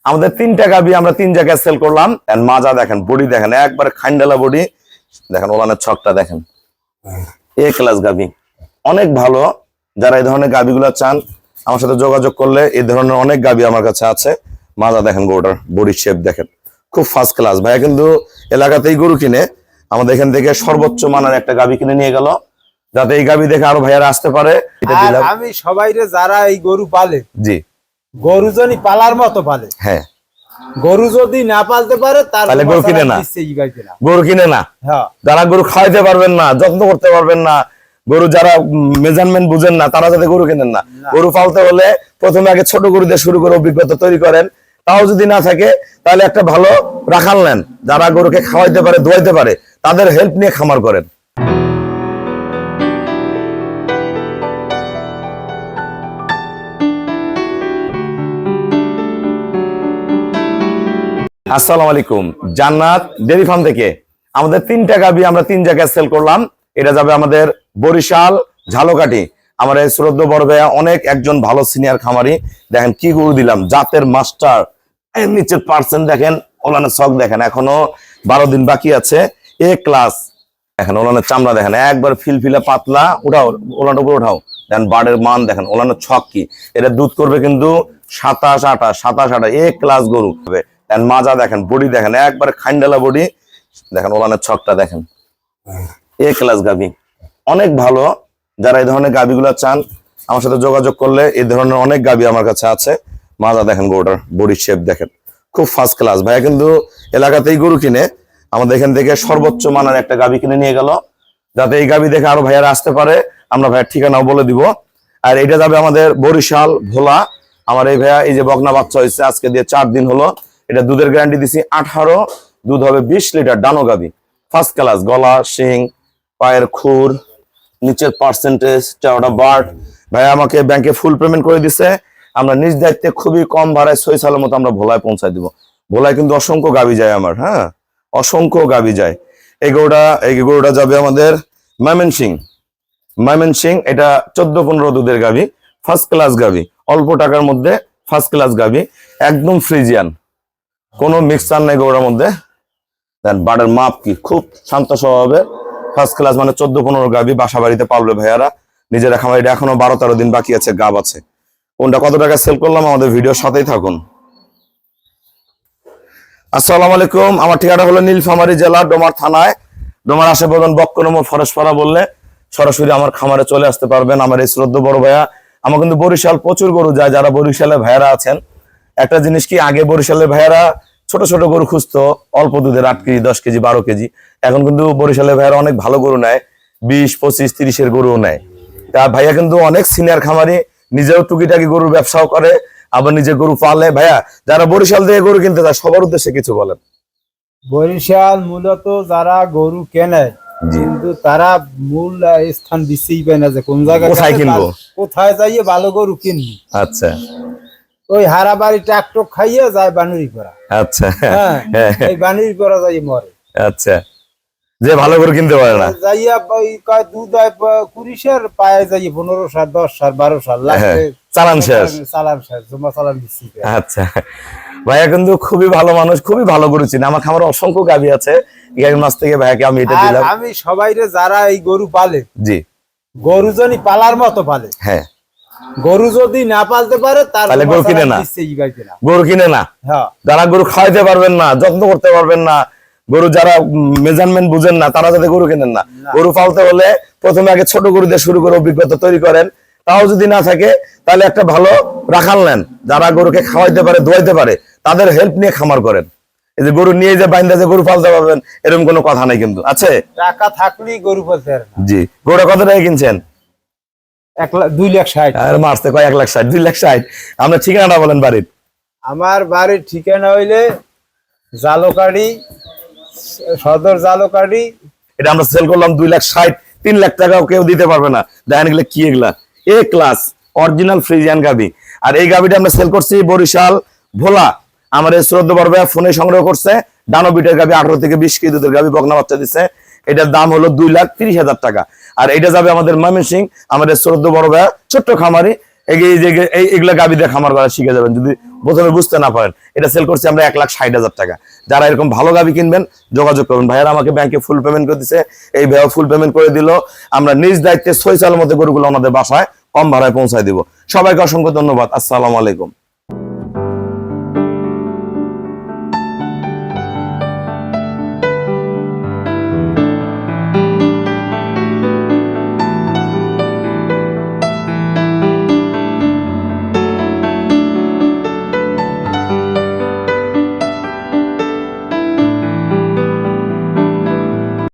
আমাদের তিনটা গাবি আমরা তিন জায়গায় সেল করলাম। মাজা দেখেন, বডি দেখেন, একবার খান্ডালা বডি দেখেন, ওলানের ছকটা দেখেন, এ ক্লাস গাবি, অনেক ভালো। যারা এই ধরনের গাবিগুলো চান আমার সাথে যোগাযোগ করলে এই ধরনের অনেক গাবি আমার কাছে আছে। মাজা দেখেন, গরুটার বডি শেপ দেখেন, খুব ফার্স্ট ক্লাস। ভাইয়া কিন্তু এলাকাতেই গরু কিনে, আমাদের এখান থেকে সর্বোচ্চ মানের একটা গাবি কিনে নিয়ে গেল, যাতে এই গাবি দেখে আরো ভাইয়ারা আসতে পারে। আমি সবাইরে যারা এই গরু পালে, জি, গরু যদি পালার মতো পালে, হ্যাঁ, গরু যদি না পালতে পারে তাহলে গরু কিনে না, গরু কিনে না। যারা গরু খাওয়াইতে পারবেন না, যত্ন করতে পারবেন না, গরু যারা মেজারমেন্ট বুঝেন না, তারা যাতে গরু কিনেন না। গরু পালতে হলে প্রথমে আগে ছোট গরু দিয়ে শুরু করে অভিজ্ঞতা তৈরি করেন। তাও যদি না থাকে তাহলে একটা ভালো রাখাল নেন, যারা গরুকে খাওয়াইতে পারে, ধোয়াইতে পারে, তাদের হেল্প নিয়ে খামার করেন। আসসালামু আলাইকুম, জান্নাত ডেইরি ফার্ম থেকে আমাদের তিনটা গাবি আমরা তিন জায়গায় সেল করলাম। এটা যাবে আমাদের বরিশাল ঝালকাঠি। আমার এই শ্রদ্ধ বড় ভাইয়া অনেক একজন ভালো সিনিয়র খামারি। দেখেন কি গরু দিলাম, জাতের মাস্টার। নিচের পার্সেন্ট দেখেন, ওলানের ছক দেখেন, এখনো 12 দিন বাকি আছে। এ ক্লাস দেখেন, ওলানের চামড়া দেখেন, একবার ফিলফিলা পাতলা। উঠাও ওলানের উপর উঠাও, দেখেন বাড়ের মান দেখেন, ওলানের ছক কি। এটা দুধ করবে কিন্তু 27-28 এ ক্লাস গরু হবে। মাজা দেখেন, বডি দেখেন, একবার খান্ডালা বডি দেখেন, ওলানের ছকটা দেখেন, এ ক্লাস গাবি, অনেক ভালো। যারা এই ধরনের গাবিগুলো চান আমার সাথে যোগাযোগ করলে এই ধরনের অনেক গাবি আমার কাছে আছে। মাজা দেখেন, গরুটার বডি শেপ দেখেন, খুব ফার্স্ট ক্লাস। ভাইয়া কিন্তু এলাকাতেই গরু কিনে, আমাদের এখান থেকে সর্বোচ্চ মানের একটা গাবি কিনে নিয়ে গেল, যাতে এই গাবি দেখে আরো ভাইয়ারা আসতে পারে। আমরা ভাইয়ার ঠিকানাও বলে দিব। আর এটা যাবে আমাদের বরিশাল ভোলা। আমার এই ভাইয়া এই যে বকনা বাচ্চা হয়েছে, আজকে দিয়ে 4 দিন হলো। এটা দুধের গ্যারান্টি দিছি 18, দুধ হবে 20 লিটার। ডানো গাবি, ফার্স্ট ক্লাস, গলা, শিং, পায়ের খুর, নিচের পার্সেন্টেজ, ওটা বার্ড। ভাই আমাকে ব্যাংকে ফুল পেমেন্ট করে দিছে। আমরা নিজ দায়িত্বে খুবই কম ভাড়ায় সই সালের মতো আমরা ভোলায় পৌঁছায় দিব। ভোলায় কিন্তু অসংখ্য গাবি যায় আমার, হ্যাঁ, অসংখ্য গাবি যায়। এই গরুটা যাবে আমাদের ময়মনসিং। এটা 14-15 দুধের গাবি, ফার্স্ট ক্লাস গাবি, অল্প টাকার মধ্যে ফার্স্ট ক্লাস গাবি, একদম ফ্রিজিয়ান, কোনো মিক্সচার নাই গরুর মধ্যে। বাড়ের মাপ কি, খুব শান্ত স্বভাবের, ফার্স্ট ক্লাস। মানে 14-15 গাবি বাসা বাড়িতে পালবে ভাইয়ারা, নিজেরা খামার। এটা এখনো 12-13 দিন বাকি আছে, গাব আছে। কোনটা কত টাকা সেল করলাম আমাদের ভিডিওর সাথেই থাকুন। আসসালামু আলাইকুম, আমার ঠিকানা হলো নীলফামারী জেলা, ডোমার থানায়। ডোমার আসে বলবেন বক্কনম ফরেশপাড়া বললে সরাসরি আমার খামারে চলে আসতে পারবেন। আমার এই শ্রদ্ধ বড় ভাইয়া, আমার কিন্তু বরিশাল প্রচুর গরু যায়। যারা বরিশালে ভাইয়ারা আছেন, একটা জিনিস কি, আগে বরিশালের ভাইয়ারা ছোট ছোট গরু খুঁজতো, অল্প দুধের, 8 কেজি 10 কেজি 12 কেজি। এখন কিন্তু বরিশালের ভাইয়ারা অনেক ভালো গরু নেয়, 20, 25, 30 গরুও নেয়। তা ভাইয়া কিন্তু অনেক সিনিয়র খামারি, নিজেও টুকিটাকি গরুর ব্যবসাও করে, আবার নিজে গরু পালে। ভাইয়া যারা বরিশাল থেকে গরু কিনতে যায় সবার উদ্দেশ্যে কিছু বলেন। বরিশাল মূলত যারা গরু কেনে, কিন্তু তারা মূল স্থান দিচ্ছেই পায় না যে কোন জায়গায় কোথায় কিনবো, কোথায় যাইয়ে ভালো গরু কিনবো। আচ্ছা, ওই হারাবাড়ি ট্রাক্টর খাইয়ে যায় বানুরি করা। আচ্ছা, এই বানুরি করা যাই মরে। আচ্ছা, যে ভালো গরু কিনতে পারে না, যাইয়া দুধ 20 পায়ে যাইয়ে 15 10 12 চালান শেষ, জমা চালান দিচ্ছি। আচ্ছা, ভাইয়া কিন্তু খুবই ভালো মানুষ, খুবই ভালো গরু চিনে। আমার খামারে অসংখ্য গাভী আছে, এই মাস থেকে ভাইয়াকে আমি এটা দিলাম। আমি সবাইরে যারা এই গরু পালে, জি, গরু যদি পালার মতো পালে, হ্যাঁ, গরু যদি না পালতে পারে তাহলে গরু কিনে না, গরু কিনে না। যারা গরু খাওয়াইতে পারবেন না, যত্ন করতে পারবেন না, গরু যারা মেজারমেন্ট বুঝেন না, তারা যাতে গরু কিনেন না। গরু পালতে হলে প্রথমে আগে ছোট গরু দিয়ে শুরু করে অভিজ্ঞতা তৈরি করেন। তাও যদি না থাকে তাহলে একটা ভালো রাখাল নেন, যারা গরুকে খাওয়াইতে পারে, ধোয়াইতে পারে, তাদের হেল্প নিয়ে খামার করেন। এই যে গরু নিয়ে যে বাইন্দা যে গরু পালতে পারবেন এরকম কোনো কথা নাই কিন্তু আছে। টাকা থাকলেই গরু পালতে পারে। জি, গরুটা কত টাকা কিনছেন? 2,60,000। আর মারতে কয় 1,60,000, 2,60,000। আপনার ঠিকানাটা বলেন বাড়ির। আমার বাড়ির ঠিকানা হইলে জালকাড়ি, সদর জালকাড়ি। এটা আমরা সেল করলাম 2,60,000, 3 লাখ টাকাও কেউ দিতে পারবে না। দেখেন এগুলো কি, এগুলা এ ক্লাস অরিজিনাল ফ্রিজিয়ান গাবি। আর এই গাবিটা আমরা সেল করছি বরিশাল ভোলা। আমার এই শ্রদ্ধ বড় ভাইয়া ফোনে সংগ্রহ করছে, ডানো বিটের গাবি, 18 থেকে 20 কেজি দুধের গাবি, বকনা বাচ্চা দিচ্ছে। এটার দাম হলো 2,30,000 টাকা। আর এটা যাবে আমাদের ময়মনসিং। আমাদের শ্রদ্ধ বড় ভাইয়া ছোট্ট খামারি, এগুলা গাবি দিয়ে খামার করা শিখে যাবেন। যদি প্রথমে বুঝতে না পারেন। এটা সেল করছি আমরা 1,60,000 টাকা। যারা এরকম ভালো গাভী কিনবেন যোগাযোগ করবেন। ভাইয়ারা আমাকে ব্যাংকে ফুল পেমেন্ট করে দিছে, এই ভাইয়া ফুল পেমেন্ট করে দিল, আমরা নিজ দায়িত্বে 6 সালের মধ্যে গরুগুলো আমাদের বাসায় কম ভাড়ায় পৌঁছায় দিব। সবাইকে অসংখ্য ধন্যবাদ। আসসালামু আলাইকুম।